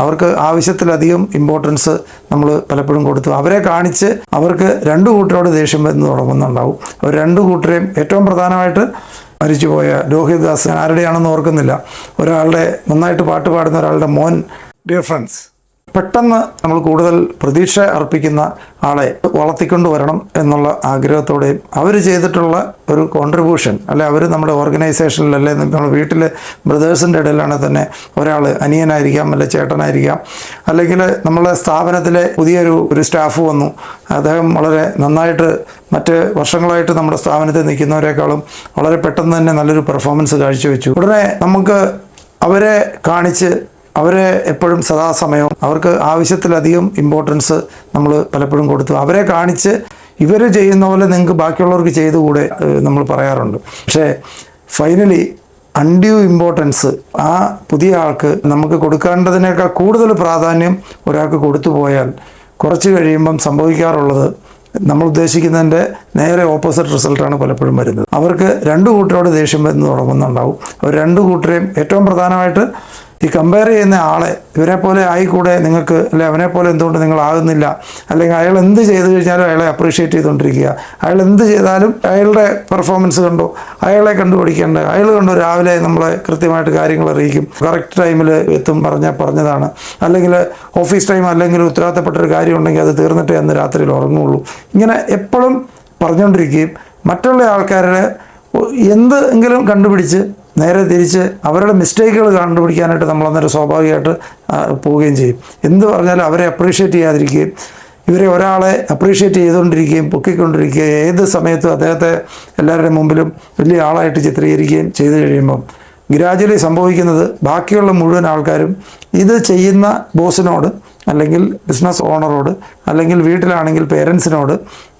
അവർക്ക് ആവശ്യത്തിലധികം ഇമ്പോർട്ടൻസ് നമ്മൾ പലപ്പോഴും കൊടുത്തു. അവരെ കാണിച്ച് അവർക്ക് രണ്ടു കൂട്ടരോട് ദേഷ്യം വരുന്ന തുടങ്ങുന്നുണ്ടാവും. അവർ രണ്ടു കൂട്ടരെയും ഏറ്റവും പ്രധാനമായിട്ട് മരിച്ചുപോയ ലോഹിതദാസ് ആരുടെയാണെന്ന് ഓർക്കുന്നില്ല, ഒരാളുടെ നന്നായിട്ട് പാട്ട് പാടുന്ന ഒരാളുടെ മോൻ. ഡിയർ ഫ്രണ്ട്സ്, പെട്ടെന്ന് നമ്മൾ കൂടുതൽ പ്രതീക്ഷ അർപ്പിക്കുന്ന ആളെ വളർത്തിക്കൊണ്ട് വരണം എന്നുള്ള ആഗ്രഹത്തോടെയും അവർ ചെയ്തിട്ടുള്ള ഒരു കോൺട്രിബ്യൂഷൻ, അല്ലെ അവർ നമ്മുടെ ഓർഗനൈസേഷനിൽ, അല്ലെ നമ്മുടെ വീട്ടിലെ ബ്രദേഴ്സിൻ്റെ ഇടയിലാണെങ്കിൽ തന്നെ ഒരാൾ അനിയനായിരിക്കാം, അല്ലെ ചേട്ടനായിരിക്കാം, അല്ലെങ്കിൽ നമ്മളെ സ്ഥാപനത്തിലെ പുതിയൊരു സ്റ്റാഫ് വന്നു, അദ്ദേഹം വളരെ നന്നായിട്ട് മറ്റ് വർഷങ്ങളായിട്ട് നമ്മുടെ സ്ഥാപനത്തിൽ നിൽക്കുന്നവരെക്കാളും വളരെ പെട്ടെന്ന് തന്നെ നല്ലൊരു പെർഫോമൻസ് കാഴ്ചവെച്ചു. ഉടനെ നമുക്ക് അവരെ കാണിച്ച് അവരെ എപ്പോഴും സദാസമയവും അവർക്ക് ആവശ്യത്തിലധികം ഇമ്പോർട്ടൻസ് നമ്മൾ പലപ്പോഴും കൊടുത്തു. അവരെ കാണിച്ച് ഇവർ ചെയ്യുന്ന പോലെ നിങ്ങൾക്ക് ബാക്കിയുള്ളവർക്ക് ചെയ്തുകൂടെ നമ്മൾ പറയാറുണ്ട്. പക്ഷേ ഫൈനലി അൺഡ്യൂ ഇമ്പോർട്ടൻസ് ആ പുതിയ ആൾക്ക് നമുക്ക് കൊടുക്കേണ്ടതിനേക്കാൾ കൂടുതൽ പ്രാധാന്യം ഒരാൾക്ക് കൊടുത്തു പോയാൽ കുറച്ച് കഴിയുമ്പം സംഭവിക്കാറുള്ളത് നമ്മൾ ഉദ്ദേശിക്കുന്നതിൻ്റെ നേരെ ഓപ്പോസിറ്റ് റിസൾട്ടാണ് പലപ്പോഴും വരുന്നത്. അവർക്ക് രണ്ടു കൂട്ടരോട് ദേഷ്യം വരുന്ന തുടങ്ങുന്നുണ്ടാവും. അവർ രണ്ടു കൂട്ടരെയും ഏറ്റവും പ്രധാനമായിട്ട് ഈ കമ്പയർ ചെയ്യുന്ന ആളെ ഇവരെ പോലെ ആയിക്കൂടെ നിങ്ങൾക്ക്, അല്ലെ അവനെ പോലെ എന്തുകൊണ്ട് നിങ്ങളാകുന്നില്ല, അല്ലെങ്കിൽ അയാൾ എന്ത് ചെയ്തു കഴിഞ്ഞാലും അയാളെ അപ്രീഷിയേറ്റ് ചെയ്തുകൊണ്ടിരിക്കുക, അയാൾ എന്ത് ചെയ്താലും അയാളുടെ പെർഫോമൻസ് കണ്ടോ, അയാളെ കണ്ടുപിടിക്കേണ്ട, അയാൾ കണ്ടോ രാവിലെ നമ്മളെ കൃത്യമായിട്ട് കാര്യങ്ങൾ അറിയിക്കും, കറക്റ്റ് ടൈമിൽ എത്തും, പറഞ്ഞതാണ്, അല്ലെങ്കിൽ ഓഫീസ് ടൈം അല്ലെങ്കിൽ ഉത്തരവാദിത്തപ്പെട്ടൊരു കാര്യം ഉണ്ടെങ്കിൽ അത് തീർന്നിട്ടേ അന്ന് രാത്രിയിൽ ഉറങ്ങുള്ളൂ. ഇങ്ങനെ എപ്പോഴും പറഞ്ഞുകൊണ്ടിരിക്കുകയും മറ്റുള്ള ആൾക്കാരുടെ എന്തെങ്കിലും കണ്ടുപിടിച്ച് നേരെ തിരിച്ച് അവരുടെ മിസ്റ്റേക്കുകൾ കണ്ടുപിടിക്കാനായിട്ട് നമ്മളന്നേരം സ്വാഭാവികമായിട്ട് പോവുകയും ചെയ്യും. എന്ത് പറഞ്ഞാലും അവരെ അപ്രീഷിയേറ്റ് ചെയ്യാതിരിക്കുകയും ഇവരെ ഒരാളെ അപ്രീഷിയേറ്റ് ചെയ്തുകൊണ്ടിരിക്കുകയും പൊക്കിക്കൊണ്ടിരിക്കുകയും ഏത് സമയത്തും അദ്ദേഹത്തെ എല്ലാവരുടെയും മുമ്പിലും വലിയ ആളായിട്ട് ചിത്രീകരിക്കുകയും ചെയ്തു കഴിയുമ്പം ഗ്രാജുവലി സംഭവിക്കുന്നത് ബാക്കിയുള്ള മുഴുവൻ ആൾക്കാരും ഇത് ചെയ്യുന്ന ബോസിനോട്, അല്ലെങ്കിൽ ബിസിനസ് ഓണറോട്, അല്ലെങ്കിൽ വീട്ടിലാണെങ്കിൽ പേരൻസിനോട്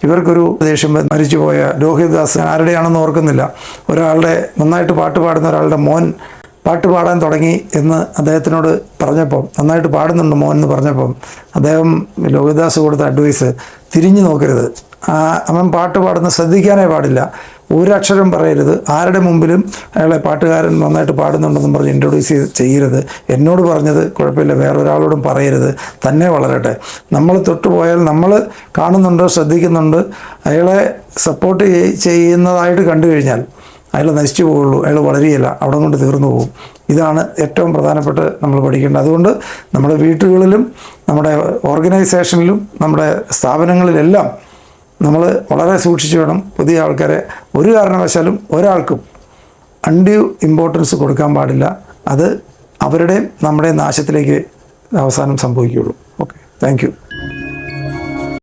ഇവർക്കൊരു ദേഷ്യം. മരിച്ചുപോയ ലോഹിതദാസ് ആരുടെയാണെന്ന് ഓർക്കുന്നില്ല, ഒരാളുടെ നന്നായിട്ട് പാട്ട് പാടുന്ന ഒരാളുടെ മോൻ പാട്ട് പാടാൻ തുടങ്ങി എന്ന് അദ്ദേഹത്തിനോട് പറഞ്ഞപ്പം, നന്നായിട്ട് പാടുന്നുണ്ട് മോൻ എന്ന് പറഞ്ഞപ്പം അദ്ദേഹം ലോഹിതദാസ് കൊടുത്ത അഡ്വൈസ്, തിരിഞ്ഞു നോക്കരുത്, അവൻ പാട്ട് പാടുന്ന ശ്രദ്ധിക്കാനേ പാടില്ല, ഒരക്ഷരം പറയരുത്, ആരുടെ മുമ്പിലും അയാളെ പാട്ടുകാരൻ നന്നായിട്ട് പാടുന്നുണ്ടെന്നും പറഞ്ഞ് ഇൻട്രൊഡ്യൂസ് ചെയ്യരുത്, എന്നോട് പറഞ്ഞത് കുഴപ്പമില്ല, വേറൊരാളോടും പറയരുത്, തന്നെ വളരട്ടെ. നമ്മൾ തൊട്ടുപോയാൽ നമ്മൾ കാണുന്നുണ്ട്, ശ്രദ്ധിക്കുന്നുണ്ട്, അയാളെ സപ്പോർട്ട് ചെയ്യുന്നതായിട്ട് കണ്ടു കഴിഞ്ഞാൽ അയാൾ നശിച്ചു പോവുള്ളൂ, അയാൾ വളരുകയില്ല, അവിടെ കൊണ്ട് തീർന്നു പോകും. ഇതാണ് ഏറ്റവും പ്രധാനപ്പെട്ട് നമ്മൾ പഠിക്കേണ്ടത്. അതുകൊണ്ട് നമ്മുടെ വീട്ടുകളിലും നമ്മുടെ ഓർഗനൈസേഷനിലും നമ്മുടെ സ്ഥാപനങ്ങളിലെല്ലാം നമ്മൾ വളരെ സൂക്ഷിച്ചു വേണം പുതിയ ആൾക്കാരെ ഒരു കാരണവശാലും ഒരാൾക്കും അൺഡ്യൂ ഇമ്പോർട്ടൻസ് കൊടുക്കാൻ പാടില്ല. അത് അവരുടെയും നമ്മുടെയും നാശത്തിലേക്ക് അവസാനം സംഭവിക്കുകയുള്ളൂ. Okay, thank you.